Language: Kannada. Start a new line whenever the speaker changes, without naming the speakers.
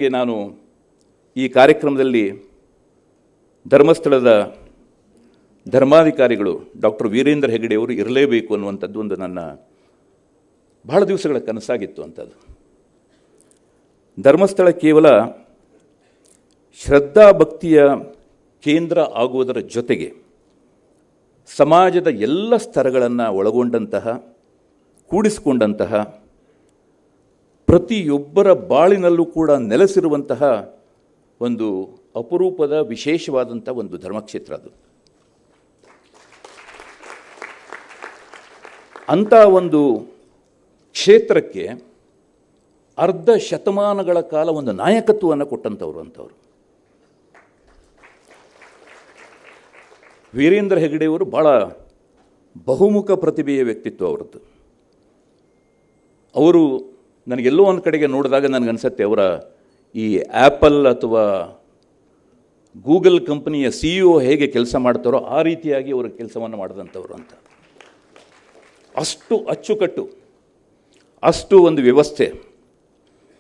ನಾನು ಈ ಕಾರ್ಯಕ್ರಮದಲ್ಲಿ ಧರ್ಮಸ್ಥಳದ ಧರ್ಮಾಧಿಕಾರಿಗಳು ಡಾಕ್ಟರ್ ವೀರೇಂದ್ರ ಹೆಗಡೆ ಅವರು ಇರಲೇಬೇಕು ಅನ್ನುವಂಥದ್ದು ಒಂದು ನನ್ನ ಬಹಳ ದಿವಸಗಳ ಕನಸಾಗಿತ್ತು ಅಂಥದ್ದು. ಧರ್ಮಸ್ಥಳ ಕೇವಲ ಶ್ರದ್ಧಾ ಭಕ್ತಿಯ ಕೇಂದ್ರ ಆಗುವುದರ ಜೊತೆಗೆ ಸಮಾಜದ ಎಲ್ಲ ಸ್ತರಗಳನ್ನು ಒಳಗೊಂಡಂತಹ, ಕೂಡಿಸಿಕೊಂಡಂತಹ, ಪ್ರತಿಯೊಬ್ಬರ ಬಾಳಿನಲ್ಲೂ ಕೂಡ ನೆಲೆಸಿರುವಂತಹ ಒಂದು ಅಪರೂಪದ ವಿಶೇಷವಾದಂಥ ಒಂದು ಧರ್ಮಕ್ಷೇತ್ರ ಅದು. ಅಂಥ ಒಂದು ಕ್ಷೇತ್ರಕ್ಕೆ ಅರ್ಧ ಶತಮಾನಗಳ ಕಾಲ ಒಂದು ನಾಯಕತ್ವವನ್ನು ಕೊಟ್ಟಂಥವ್ರು ಅಂಥವ್ರು. ವೀರೇಂದ್ರ ಹೆಗಡೆಯವರು ಭಾಳ ಬಹುಮುಖ ಪ್ರತಿಭೆಯ ವ್ಯಕ್ತಿತ್ವ ಅವರದ್ದು. ಅವರು ನನಗೆಲ್ಲೋ ಒಂದು ಕಡೆಗೆ ನೋಡಿದಾಗ ನನಗನ್ಸುತ್ತೆ ಅವರ ಈ ಆ್ಯಪಲ್ ಅಥವಾ ಗೂಗಲ್ ಕಂಪನಿಯ CEO ಹೇಗೆ ಕೆಲಸ ಮಾಡ್ತಾರೋ ಆ ರೀತಿಯಾಗಿ ಅವರು ಕೆಲಸವನ್ನು ಮಾಡಿದಂಥವ್ರು ಅಂತ. ಅಷ್ಟು ಅಚ್ಚುಕಟ್ಟು, ಅಷ್ಟು ಒಂದು ವ್ಯವಸ್ಥೆ.